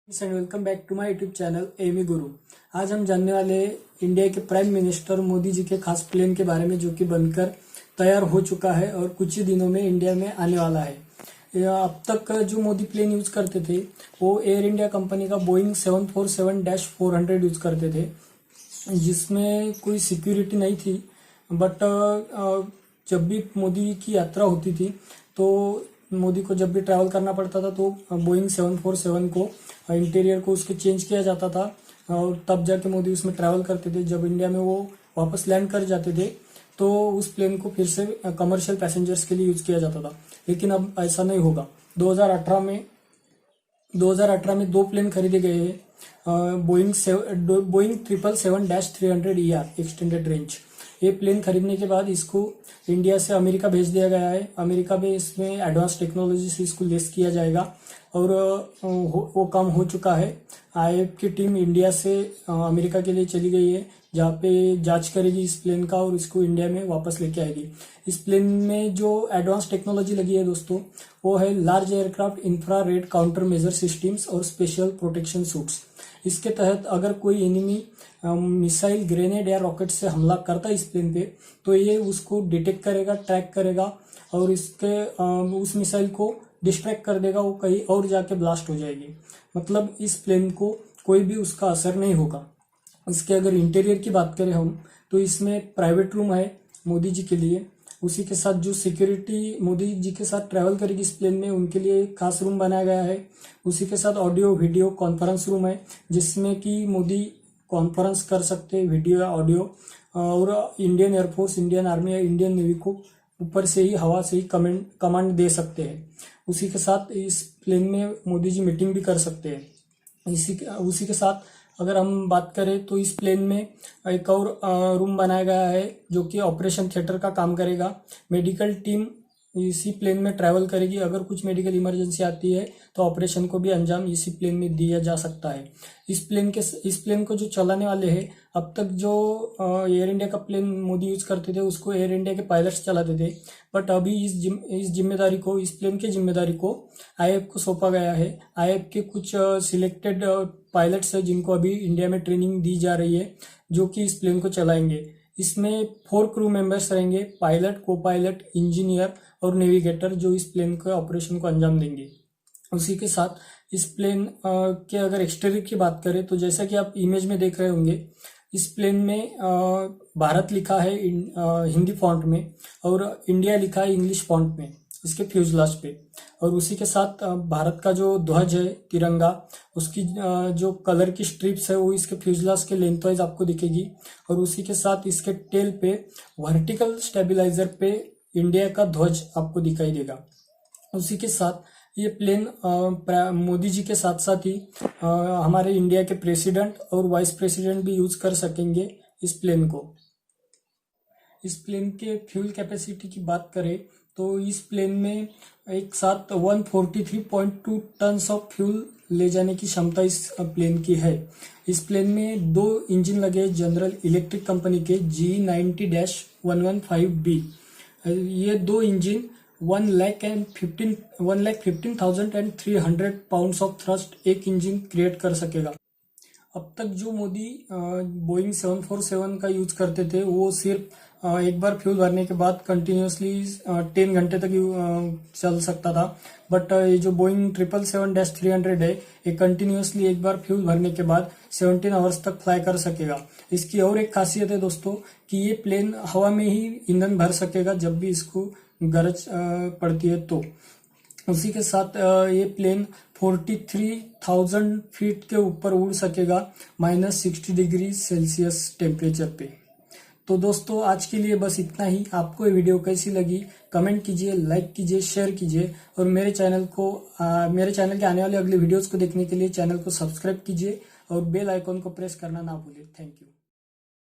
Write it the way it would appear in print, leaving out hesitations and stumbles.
And welcome back to my YouTube channel Ami Guru. आज हम जानने वाले इंडिया के प्राइम मिनिस्टर मोदी जी के खास प्लेन के बारे में, जो कि बनकर तैयार हो चुका है और कुछ ही दिनों में इंडिया में आने वाला है। अब तक जो मोदी प्लेन यूज करते थे वो एयर इंडिया कंपनी का बोइंग 747-400 यूज करते थे, जिसमें कोई सिक्योरिटी नहीं थी। बट जब भी मोदी की यात्रा होती थी तो मोदी को जब भी ट्रैवल करना पड़ता था तो बोइंग 747 को इंटीरियर को उसके चेंज किया जाता था और तब जाके मोदी उसमें ट्रैवल करते थे। जब इंडिया में वो वापस लैंड कर जाते थे तो उस प्लेन को फिर से कमर्शियल पैसेंजर्स के लिए यूज किया जाता था। लेकिन अब ऐसा नहीं होगा। 2018 में दो प्लेन खरीदे गए हैं, बोइंग 777-300ER एक्सटेंडेड रेंज। ये प्लेन खरीदने के बाद इसको इंडिया से अमेरिका भेज दिया गया है। अमेरिका में इसमें एडवांस टेक्नोलॉजी से इसको लेस किया जाएगा और वो काम हो चुका है। आईएफ की टीम इंडिया से अमेरिका के लिए चली गई है, जहाँ पे जांच करेगी इस प्लेन का और इसको इंडिया में वापस लेके आएगी। इस प्लेन में जो एडवांस टेक्नोलॉजी लगी है दोस्तों, वो है large aircraft infrared counter measure systems और स्पेशल प्रोटेक्शन सूट्स। इसके तहत अगर कोई एनिमी मिसाइल, ग्रेनेड या रॉकेट से हमला करता है इस प्लेन पे, तो ये उसको डिटेक्ट करेगा, ट्रैक करेगा और उस मिसाइल को डिस्ट्रैक्ट कर देगा। वो कहीं और जाके ब्लास्ट हो जाएगी। मतलब इस प्लेन को कोई भी उसका असर नहीं होगा। इसके अगर इंटीरियर की बात करें हम, तो इसमें प्राइवेट रूम है मोदी जी के लिए। उसी के साथ जो सिक्योरिटी मोदी जी के साथ ट्रैवल करेगी इस प्लेन में, उनके लिए खास रूम बनाया गया है। उसी के साथ ऑडियो वीडियो कॉन्फ्रेंस रूम है, जिसमें कि मोदी कॉन्फ्रेंस कर सकते हैं, वीडियो या ऑडियो, और इंडियन एयरफोर्स, इंडियन आर्मी या इंडियन नेवी को ऊपर से ही, हवा से ही कमांड दे सकते हैं। उसी के साथ इस प्लेन में मोदी जी मीटिंग भी कर सकते हैं। उसी के साथ अगर हम बात करें तो इस प्लेन में एक और रूम बनाया गया है जो कि ऑपरेशन थिएटर का काम करेगा। मेडिकल टीम इसी प्लेन में ट्रैवल करेगी। अगर कुछ मेडिकल इमरजेंसी आती है तो ऑपरेशन को भी अंजाम इसी प्लेन में दिया जा सकता है। इस प्लेन को जो चलाने वाले हैं, अब तक जो एयर इंडिया का प्लेन मोदी यूज करते थे उसको एयर इंडिया के पायलट्स चलाते थे। बट अभी इस जिम्मेदारी को, इस प्लेन की जिम्मेदारी को आईएफ को सौंपा गया है। आईएफ के कुछ सिलेक्टेड पायलट्स है जिनको अभी इंडिया में ट्रेनिंग दी जा रही है, जो कि इस प्लेन को चलाएंगे। इसमें 4 क्रू मेंबर्स रहेंगे, पायलट, को पायलट, इंजीनियर और नेविगेटर, जो इस प्लेन के ऑपरेशन को अंजाम देंगे। उसी के साथ इस प्लेन के अगर एक्सटीरियर की बात करें तो जैसा कि आप इमेज में देख रहे होंगे, इस प्लेन में भारत लिखा है हिंदी फॉन्ट में और इंडिया लिखा है इंग्लिश फॉन्ट में इसके फ्यूजलाज पे। और उसी के साथ भारत का जो ध्वज है, तिरंगा, उसकी जो कलर की स्ट्रिप्स है वो इसके फ्यूजलाज के लेंथ वाइज आपको दिखेगी। और उसी के साथ इसके टेल पे वर्टिकल स्टेबलाइजर पे इंडिया का ध्वज आपको दिखाई देगा। उसी के साथ ये प्लेन मोदी जी के साथ साथ ही हमारे इंडिया के प्रेसिडेंट और वाइस प्रेसिडेंट भी यूज कर सकेंगे इस प्लेन को। इस प्लेन के फ्यूल कैपेसिटी की बात करें तो इस प्लेन में एक साथ 143.2 टन ऑफ फ्यूल ले जाने की क्षमता इस प्लेन की है। इस प्लेन में 2 इंजन लगे जनरल इलेक्ट्रिक कंपनी के GE90-115B। ये 2 इंजन 1,15,300 पाउंड्स ऑफ थ्रस्ट एक इंजन क्रिएट कर सकेगा। अब तक जो मोदी बोइंग 747 का यूज करते थे वो सिर्फ एक बार फ्यूल भरने के बाद कंटिन्यूसली 10 घंटे तक चल सकता था। बट ये जो बोइंग 777-300 है, ये कंटिन्यूसली एक बार फ्यूल भरने के बाद 17 आवर्स तक फ्लाई कर सकेगा। इसकी और एक खासियत है दोस्तों कि ये प्लेन हवा में ही ईंधन भर सकेगा जब भी इसको गरज पड़ती है तो। उसी के साथ ये प्लेन 43,000 फीट के ऊपर उड़ सकेगा -60 डिग्री सेल्सियस टेम्परेचर पे। तो दोस्तों आज के लिए बस इतना ही। आपको ये वीडियो कैसी लगी कमेंट कीजिए, लाइक कीजिए, शेयर कीजिए और मेरे चैनल के आने वाले अगले वीडियोस को देखने के लिए चैनल को सब्सक्राइब कीजिए और बेल आइकॉन को प्रेस करना ना भूलिए। Thank you.